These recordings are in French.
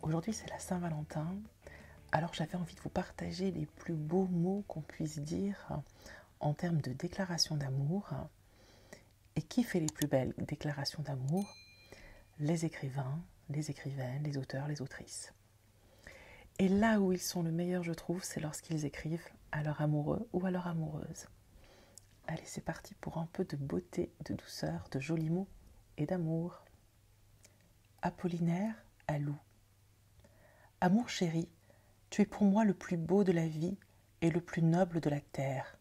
Aujourd'hui, c'est la Saint-Valentin, alors j'avais envie de vous partager les plus beaux mots qu'on puisse dire en termes de déclaration d'amour. Et qui fait les plus belles déclarations d'amour? Les écrivains, les écrivaines, les auteurs, les autrices. Et là où ils sont le meilleur, je trouve, c'est lorsqu'ils écrivent à leur amoureux ou à leur amoureuse. Allez, c'est parti pour un peu de beauté, de douceur, de jolis mots et d'amour. Apollinaire à Lou. Amour chéri, tu es pour moi le plus beau de la vie et le plus noble de la terre.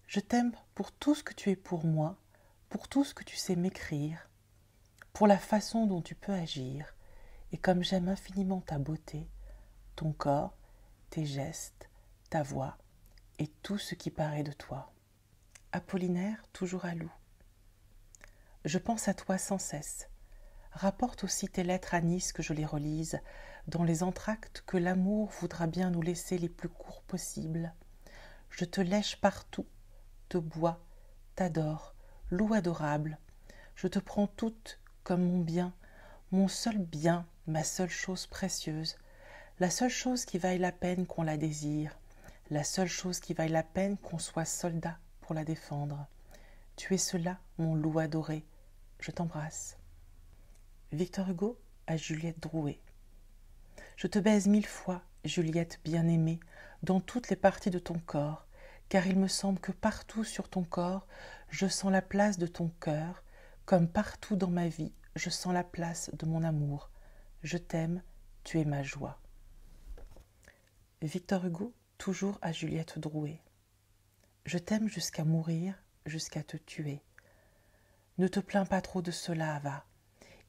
Je t'aime pour tout ce que tu es pour moi, pour tout ce que tu sais m'écrire, pour la façon dont tu peux agir, et comme j'aime infiniment ta beauté, ton corps, tes gestes, ta voix, et tout ce qui paraît de toi. Apollinaire, toujours à Lou. Je pense à toi sans cesse. Rapporte aussi tes lettres à Nice que je les relise, dans les entr'actes que l'amour voudra bien nous laisser les plus courts possibles. Je te lèche partout, te bois, t'adore, loup adorable. Je te prends toute comme mon seul bien, ma seule chose précieuse, la seule chose qui vaille la peine qu'on la désire, la seule chose qui vaille la peine qu'on soit soldat pour la défendre. Tu es cela, mon loup adoré, je t'embrasse. Victor Hugo à Juliette Drouet. Je te baise 1000 fois, Juliette bien-aimée, dans toutes les parties de ton corps, car il me semble que partout sur ton corps, je sens la place de ton cœur, comme partout dans ma vie, je sens la place de mon amour. Je t'aime, tu es ma joie. Victor Hugo, toujours à Juliette Drouet. Je t'aime jusqu'à mourir, jusqu'à te tuer. Ne te plains pas trop de cela, va.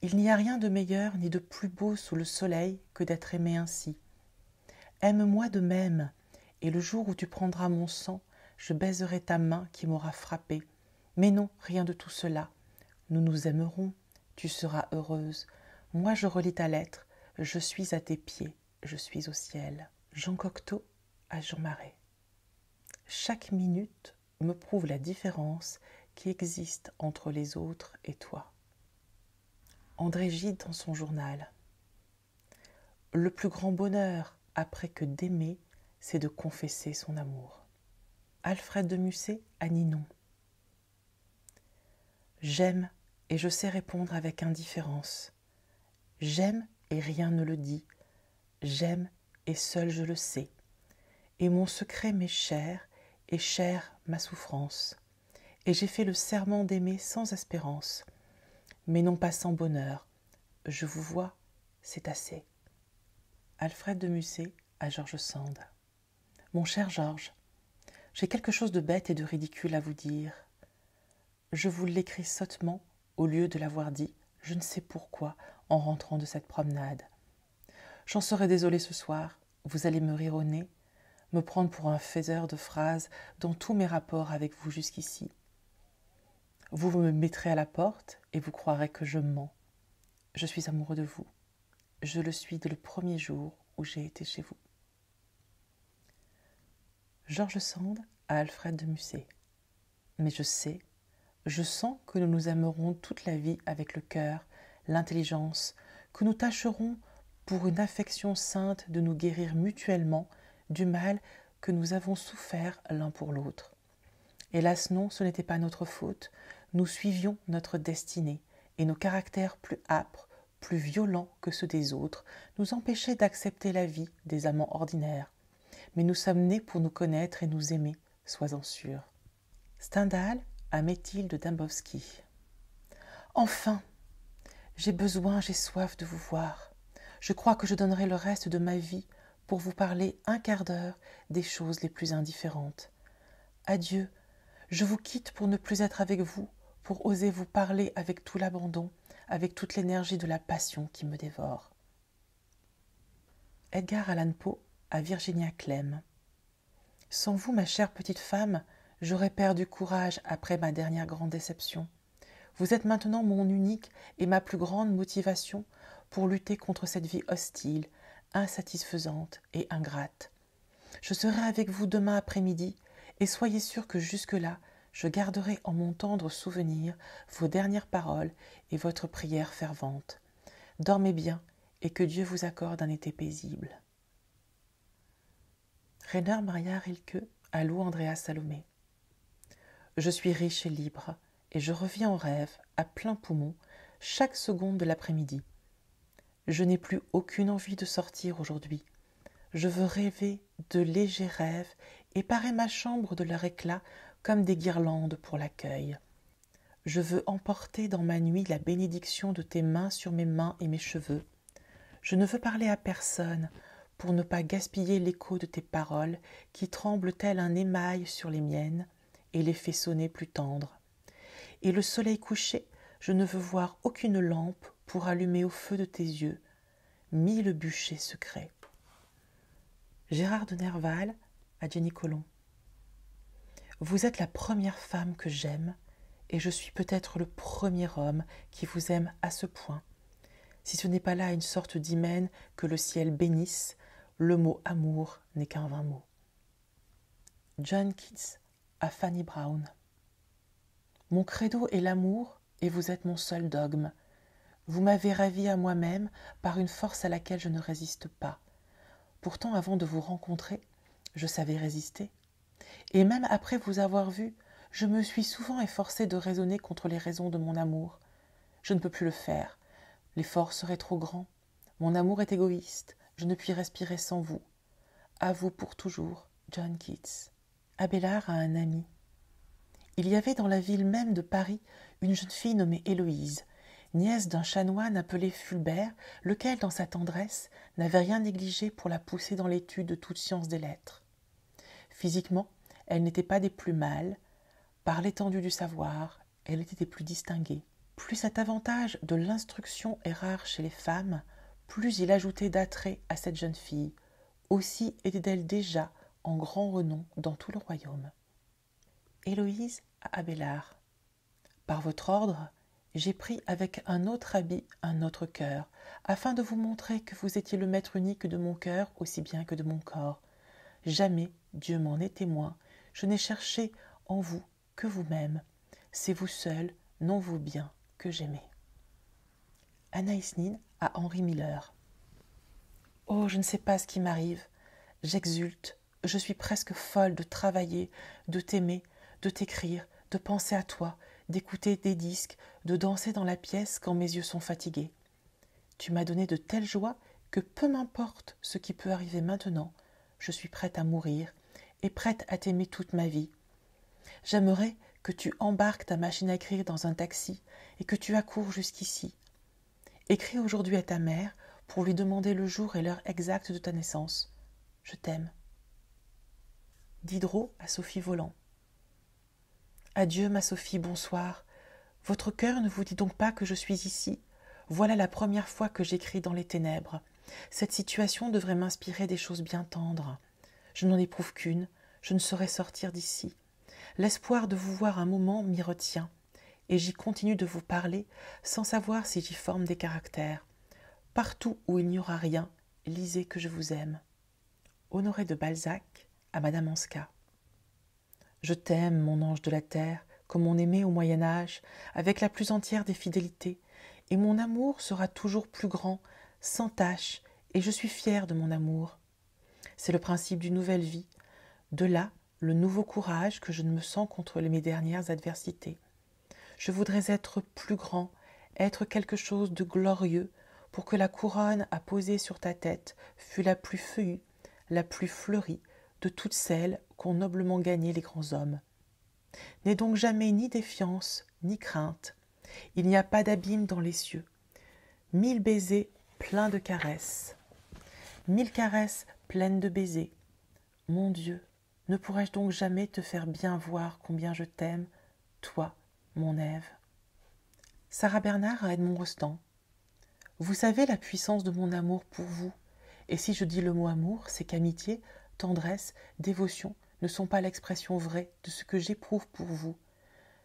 Il n'y a rien de meilleur ni de plus beau sous le soleil que d'être aimé ainsi. Aime-moi de même, et le jour où tu prendras mon sang, je baiserai ta main qui m'aura frappé. Mais non, rien de tout cela. Nous nous aimerons, tu seras heureuse. Moi je relis ta lettre, je suis à tes pieds, je suis au ciel. Jean Cocteau à Jean Marais. Chaque minute me prouve la différence qui existe entre les autres et toi. André Gide dans son journal. Le plus grand bonheur, après que d'aimer, c'est de confesser son amour. Alfred de Musset à Ninon. J'aime et je sais répondre avec indifférence. J'aime et rien ne le dit. J'aime et seul je le sais. Et mon secret m'est cher, et chère ma souffrance. Et j'ai fait le serment d'aimer sans espérance, mais non pas sans bonheur. Je vous vois, c'est assez. Alfred de Musset à George Sand. Mon cher Georges, j'ai quelque chose de bête et de ridicule à vous dire. Je vous l'écris sottement, au lieu de l'avoir dit, je ne sais pourquoi, en rentrant de cette promenade. J'en serai désolé ce soir, vous allez me rire au nez, me prendre pour un faiseur de phrases dans tous mes rapports avec vous jusqu'ici. Vous me mettrez à la porte et vous croirez que je mens. Je suis amoureux de vous. Je le suis dès le premier jour où j'ai été chez vous. George Sand à Alfred de Musset. Mais je sais, je sens que nous nous aimerons toute la vie avec le cœur, l'intelligence, que nous tâcherons pour une affection sainte de nous guérir mutuellement du mal que nous avons souffert l'un pour l'autre. Hélas non, ce n'était pas notre faute, nous suivions notre destinée, et nos caractères plus âpres, plus violents que ceux des autres, nous empêchaient d'accepter la vie des amants ordinaires. Mais nous sommes nés pour nous connaître et nous aimer, sois-en sûr. Stendhal à Mathilde Dembowski. Enfin, j'ai besoin, j'ai soif de vous voir. Je crois que je donnerai le reste de ma vie pour vous parler un quart d'heure des choses les plus indifférentes. Adieu, je vous quitte pour ne plus être avec vous, pour oser vous parler avec tout l'abandon, avec toute l'énergie de la passion qui me dévore. Edgar Allan Poe à Virginia Clemm. Sans vous, ma chère petite femme, j'aurais perdu courage après ma dernière grande déception. Vous êtes maintenant mon unique et ma plus grande motivation pour lutter contre cette vie hostile, insatisfaisante et ingrate. Je serai avec vous demain après-midi, et soyez sûr que jusque-là, je garderai en mon tendre souvenir vos dernières paroles et votre prière fervente. Dormez bien et que Dieu vous accorde un été paisible. Rainer Maria Rilke à Lou Andrea Salomé. Je suis riche et libre, et je reviens en rêve, à plein poumon, chaque seconde de l'après-midi. Je n'ai plus aucune envie de sortir aujourd'hui. Je veux rêver de légers rêves et parer ma chambre de leur éclat comme des guirlandes pour l'accueil. Je veux emporter dans ma nuit la bénédiction de tes mains sur mes mains et mes cheveux. Je ne veux parler à personne pour ne pas gaspiller l'écho de tes paroles qui tremblent tel un émail sur les miennes et les fait sonner plus tendres. Et le soleil couché, je ne veux voir aucune lampe pour allumer au feu de tes yeux 1000 bûchers secrets. Gérard de Nerval à Jenny Colomb. Vous êtes la première femme que j'aime, et je suis peut-être le premier homme qui vous aime à ce point. Si ce n'est pas là une sorte d'hymen que le ciel bénisse, le mot amour n'est qu'un vain mot. John Keats à Fanny Brown. Mon credo est l'amour, et vous êtes mon seul dogme. Vous m'avez ravi à moi-même par une force à laquelle je ne résiste pas. Pourtant, avant de vous rencontrer, je savais résister. Et même après vous avoir vu, je me suis souvent efforcée de raisonner contre les raisons de mon amour. Je ne peux plus le faire. L'effort serait trop grand. Mon amour est égoïste. Je ne puis respirer sans vous. À vous pour toujours, John Keats. Abélard a un ami. Il y avait dans la ville même de Paris une jeune fille nommée Héloïse, nièce d'un chanoine appelé Fulbert, lequel, dans sa tendresse, n'avait rien négligé pour la pousser dans l'étude de toute science des lettres. Physiquement, elle n'était pas des plus mâles. Par l'étendue du savoir, elle était des plus distinguées. Plus cet avantage de l'instruction est rare chez les femmes, plus il ajoutait d'attrait à cette jeune fille. Aussi était-elle déjà en grand renom dans tout le royaume. Héloïse à Abélard. Par votre ordre, j'ai pris avec un autre habit un autre cœur, afin de vous montrer que vous étiez le maître unique de mon cœur aussi bien que de mon corps. Jamais, Dieu m'en est témoin, je n'ai cherché en vous que vous-même. C'est vous seul, non vous bien, que j'aimais. Anaïs Nin à Henry Miller. Oh, je ne sais pas ce qui m'arrive. J'exulte, je suis presque folle de travailler, de t'aimer, de t'écrire, de penser à toi, d'écouter des disques, de danser dans la pièce quand mes yeux sont fatigués. Tu m'as donné de telles joies que peu m'importe ce qui peut arriver maintenant, je suis prête à mourir et prête à t'aimer toute ma vie. J'aimerais que tu embarques ta machine à écrire dans un taxi et que tu accours jusqu'ici. Écris aujourd'hui à ta mère pour lui demander le jour et l'heure exacte de ta naissance. Je t'aime. Diderot à Sophie Volant. Adieu, ma Sophie, bonsoir. Votre cœur ne vous dit donc pas que je suis ici? Voilà la première fois que j'écris dans les ténèbres. Cette situation devrait m'inspirer des choses bien tendres. Je n'en éprouve qu'une, je ne saurais sortir d'ici. L'espoir de vous voir un moment m'y retient, et j'y continue de vous parler sans savoir si j'y forme des caractères. Partout où il n'y aura rien, lisez que je vous aime. Honoré de Balzac à Madame Anska. Je t'aime, mon ange de la terre, comme on aimait au Moyen-Âge, avec la plus entière des fidélités, et mon amour sera toujours plus grand, sans tache, et je suis fière de mon amour. C'est le principe d'une nouvelle vie. De là, le nouveau courage que je ne me sens contre mes dernières adversités. Je voudrais être plus grand, être quelque chose de glorieux, pour que la couronne à poser sur ta tête fût la plus feuillue, la plus fleurie de toutes celles qu'ont noblement gagnées les grands hommes. N'aie donc jamais ni défiance, ni crainte. Il n'y a pas d'abîme dans les cieux. 1000 baisers pleins de caresses. 1000 caresses pleines de baisers. Mon Dieu, ne pourrais-je donc jamais te faire bien voir combien je t'aime, toi, mon Ève? Sarah Bernard à Edmond Rostand. Vous savez la puissance de mon amour pour vous, et si je dis le mot amour, c'est qu'amitié, tendresse, dévotion ne sont pas l'expression vraie de ce que j'éprouve pour vous.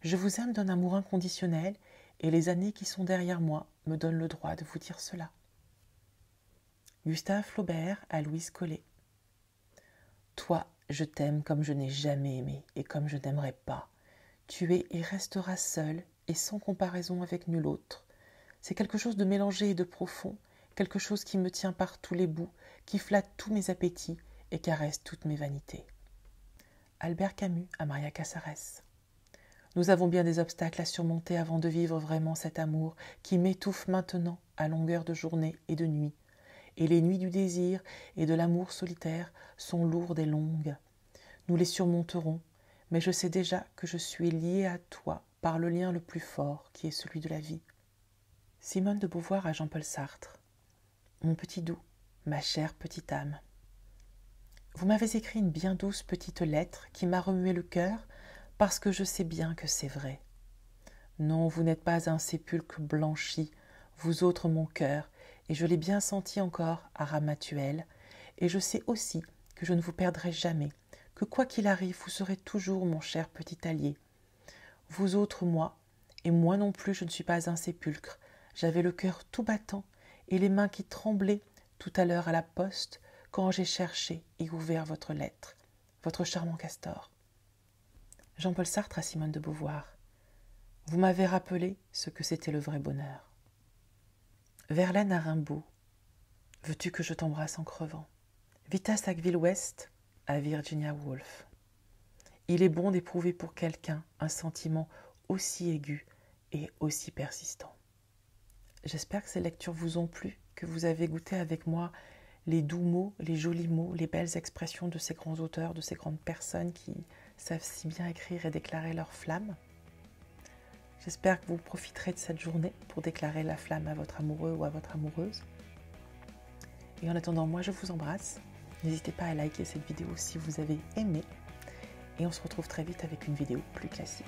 Je vous aime d'un amour inconditionnel, et les années qui sont derrière moi me donnent le droit de vous dire cela. Gustave Flaubert à Louise Collet. Toi, je t'aime comme je n'ai jamais aimé et comme je n'aimerais pas. Tu es et resteras seul et sans comparaison avec nul autre. C'est quelque chose de mélangé et de profond quelque chose qui me tient par tous les bouts, qui flatte tous mes appétits et caresse toutes mes vanités. Albert Camus à Maria Casares. Nous avons bien des obstacles à surmonter avant de vivre vraiment cet amour qui m'étouffe maintenant à longueur de journée et de nuit. Et les nuits du désir et de l'amour solitaire sont lourdes et longues. Nous les surmonterons, mais je sais déjà que je suis liée à toi par le lien le plus fort qui est celui de la vie. Simone de Beauvoir à Jean-Paul Sartre. Mon petit doux, ma chère petite âme. Vous m'avez écrit une bien douce petite lettre qui m'a remué le cœur parce que je sais bien que c'est vrai. Non, vous n'êtes pas un sépulcre blanchi, vous autres mon cœur, et je l'ai bien senti encore à Ramatuelle, et je sais aussi que je ne vous perdrai jamais, que quoi qu'il arrive, vous serez toujours mon cher petit allié. Vous autres, moi, et moi non plus je ne suis pas un sépulcre, j'avais le cœur tout battant et les mains qui tremblaient tout à l'heure à la poste quand j'ai cherché et ouvert votre lettre, votre charmant Castor. Jean-Paul Sartre à Simone de Beauvoir. Vous m'avez rappelé ce que c'était le vrai bonheur. Verlaine à Rimbaud. Veux-tu que je t'embrasse en crevant? Vita Sackville-West à Virginia Woolf. Il est bon d'éprouver pour quelqu'un un sentiment aussi aigu et aussi persistant. J'espère que ces lectures vous ont plu, que vous avez goûté avec moi les doux mots, les jolis mots, les belles expressions de ces grands auteurs, de ces grandes personnes qui savent si bien écrire et déclarer leur flamme. J'espère que vous profiterez de cette journée pour déclarer la flamme à votre amoureux ou à votre amoureuse. Et en attendant, moi je vous embrasse. N'hésitez pas à liker cette vidéo si vous avez aimé. Et on se retrouve très vite avec une vidéo plus classique.